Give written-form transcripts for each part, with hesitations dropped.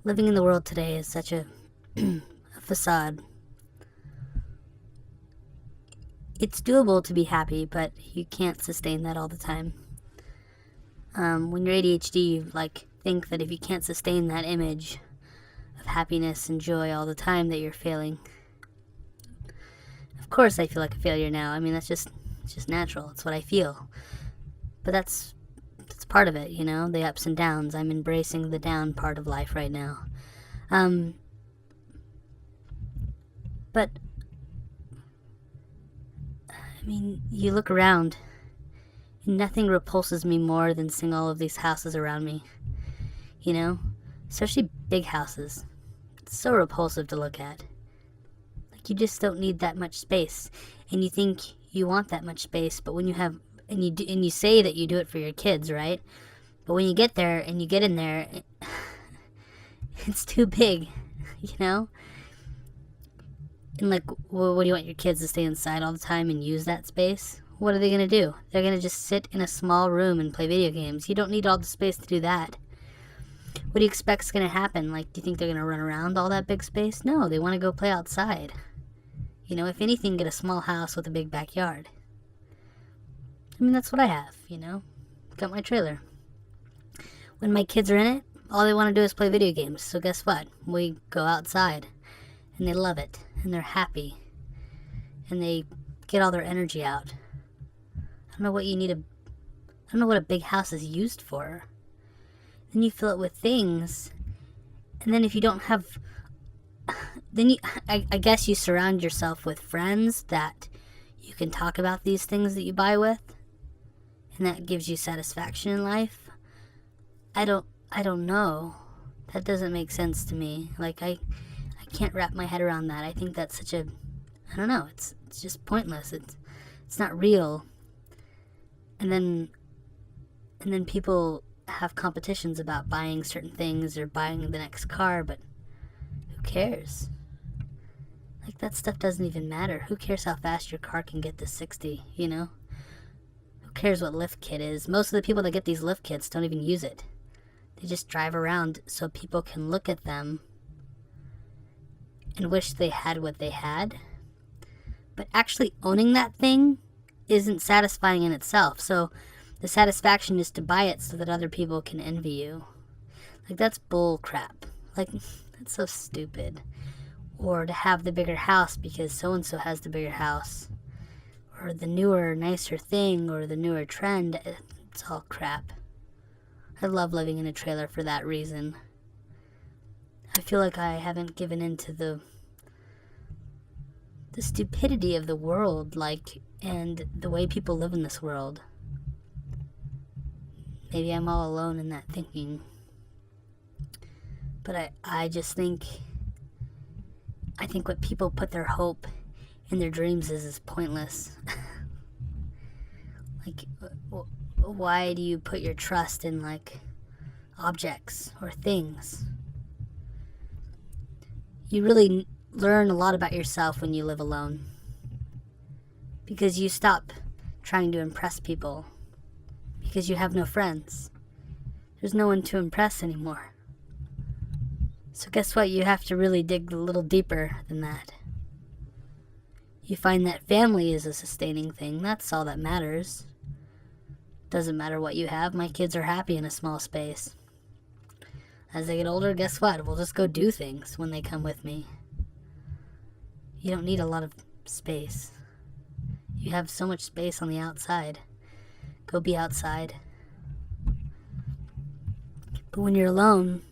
Living in the world today is such a facade. It's doable to be happy, but you can't sustain that all the time. When you're ADHD, you think that if you can't sustain that image of happiness and joy all the time, that you're failing. Of course, I feel like a failure now. I mean, it's just natural. It's what I feel. But that's part of it, the ups and downs. I'm embracing the down part of life right now. But I mean, you look around, and nothing repulses me more than seeing all of these houses around me. Especially big houses. It's so repulsive to look at. You just don't need that much space, and you think you want that much space, but when you have, and you say that you do it for your kids, right? But when you get there and you get in there, it's too big, And what do you want your kids to stay inside all the time and use that space? What are they gonna do? They're gonna just sit in a small room and play video games. You don't need all the space to do that. What do you expect's gonna happen? Do you think they're gonna run around all that big space? No, they want to go play outside. If anything, get a small house with a big backyard. I mean, that's what I have, Got my trailer. When my kids are in it, all they want to do is play video games. So guess what? We go outside, and they love it, and they're happy, and they get all their energy out. I don't know what a big house is used for. Then you fill it with things, and then if you don't have... Then I guess you surround yourself with friends that you can talk about these things that you buy with, and that gives you satisfaction in life. I don't know. That doesn't make sense to me. I can't wrap my head around that. I think that's such a... I don't know. It's just pointless. It's not real. And then people have competitions about buying certain things or buying the next car, but who cares? That stuff doesn't even matter. Who cares how fast your car can get to 60, Who cares what lift kit is? Most of the people that get these lift kits don't even use it. They just drive around so people can look at them and wish they had what they had. But actually owning that thing isn't satisfying in itself. So the satisfaction is to buy it so that other people can envy you. That's bull crap. That's so stupid. Or to have the bigger house because so-and-so has the bigger house. Or the newer, nicer thing, or the newer trend. It's all crap. I love living in a trailer for that reason. I feel like I haven't given in to the stupidity of the world, and the way people live in this world. Maybe I'm all alone in that thinking. But I just think... I think what people put their hope in their dreams is pointless. Why do you put your trust in, objects or things? You really learn a lot about yourself when you live alone. Because you stop trying to impress people. Because you have no friends. There's no one to impress anymore. So guess what? You have to really dig a little deeper than that. You find that family is a sustaining thing. That's all that matters. Doesn't matter what you have. My kids are happy in a small space. As they get older, guess what? We'll just go do things when they come with me. You don't need a lot of space. You have so much space on the outside. Go be outside. But when you're alone,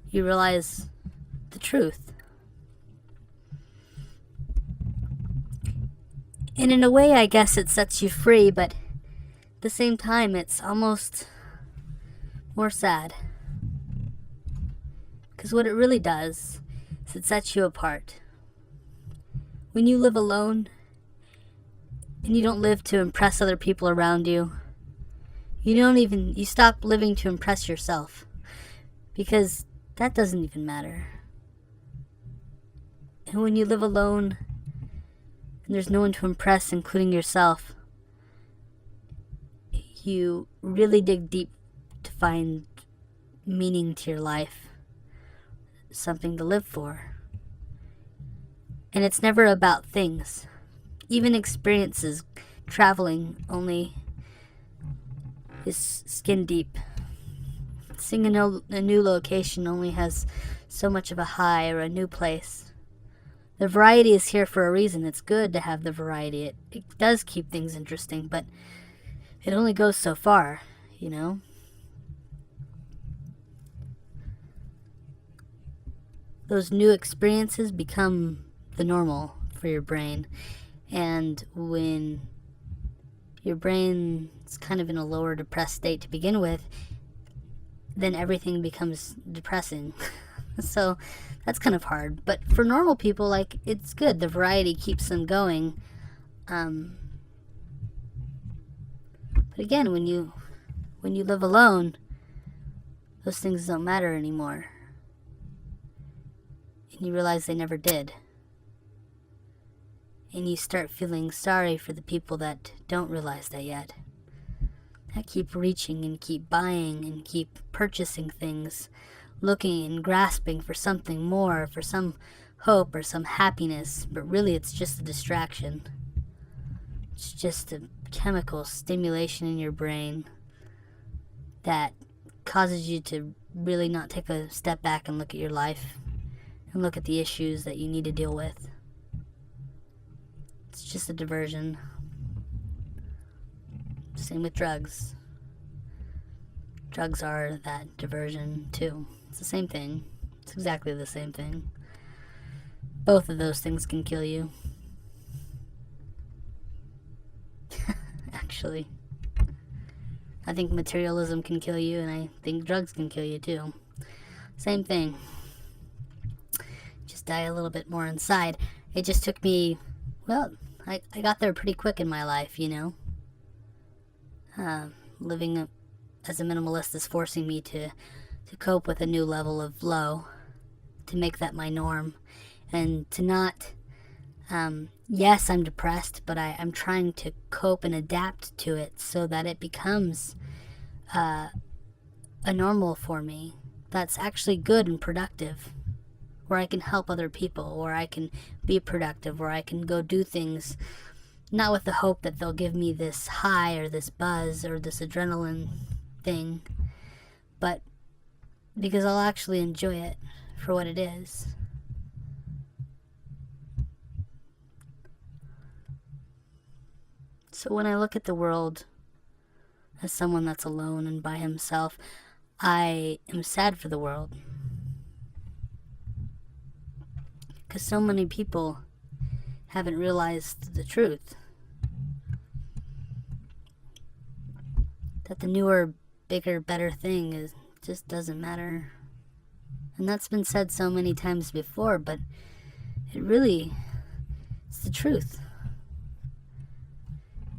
you realize the truth. And in a way, I guess it sets you free, but at the same time, it's almost more sad. Because what it really does is it sets you apart. When you live alone, and you don't live to impress other people around you, you stop living to impress yourself. Because that doesn't even matter. And when you live alone, and there's no one to impress, including yourself, you really dig deep to find meaning to your life, something to live for. And it's never about things. Even experiences, traveling only is skin deep. Seeing a new location only has so much of a high, or a new place. The variety is here for a reason. It's good to have the variety. It does keep things interesting, but it only goes so far, you know? Those new experiences become the normal for your brain. And when your brain's kind of in a lower depressed state to begin with, then everything becomes depressing. So that's kind of hard. But for normal people, like, it's good. The variety keeps them going. But again, when you live alone, those things don't matter anymore. And you realize they never did. And you start feeling sorry for the people that don't realize that yet. That keep reaching and keep buying and keep purchasing things, looking and grasping for something more, for some hope or some happiness, but really it's just a distraction. It's just a chemical stimulation in your brain that causes you to really not take a step back and look at your life and look at the issues that you need to deal with. It's just a diversion. Same with drugs. Drugs are that diversion too. It's the same thing. It's exactly the same thing. Both of those things can kill you. Actually. I think materialism can kill you, and I think drugs can kill you too. Same thing. Just die a little bit more inside. It just took me, well, I got there pretty quick in my life, you know. Living as a minimalist is forcing me to cope with a new level of low, to make that my norm, and to not, yes, I'm depressed, but I'm trying to cope and adapt to it so that it becomes a normal for me that's actually good and productive, where I can help other people, where I can be productive, where I can go do things, not with the hope that they'll give me this high or this buzz or this adrenaline thing, but because I'll actually enjoy it for what it is. So when I look at the world as someone that's alone and by himself, I am sad for the world. Because so many people haven't realized the truth. That the newer, bigger, better thing just doesn't matter. And that's been said so many times before, but it's the truth.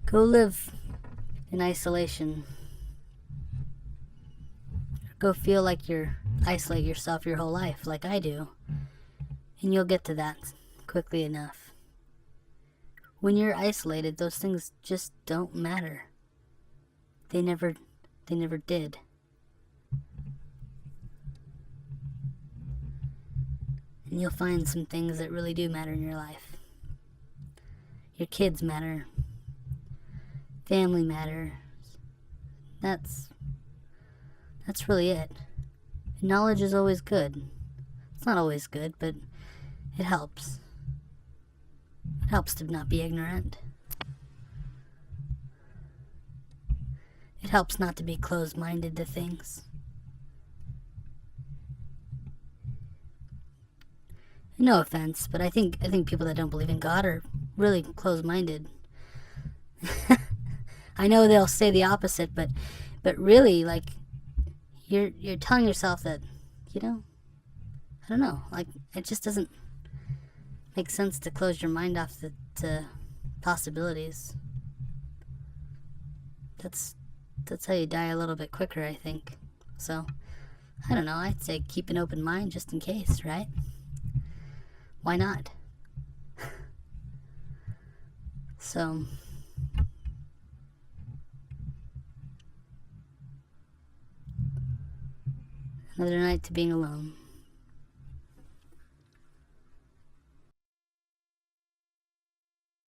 Go live in isolation. Go feel like you're isolate yourself your whole life, like I do. And you'll get to that quickly enough. When you're isolated, those things just don't matter. They never did. And you'll find some things that really do matter in your life. Your kids matter. Family matters. That's really it. Knowledge is always good. It's not always good, but it helps. It helps to not be ignorant. It helps not to be closed-minded to things. No offense, but I think people that don't believe in God are really closed-minded. I know they'll say the opposite, but really, like, you're telling yourself that, you know, I don't know, like, it just doesn't make sense to close your mind off to possibilities. That's how you die a little bit quicker, I think. So, I don't know, I'd say keep an open mind just in case, right? Why not? So, Another night to being alone.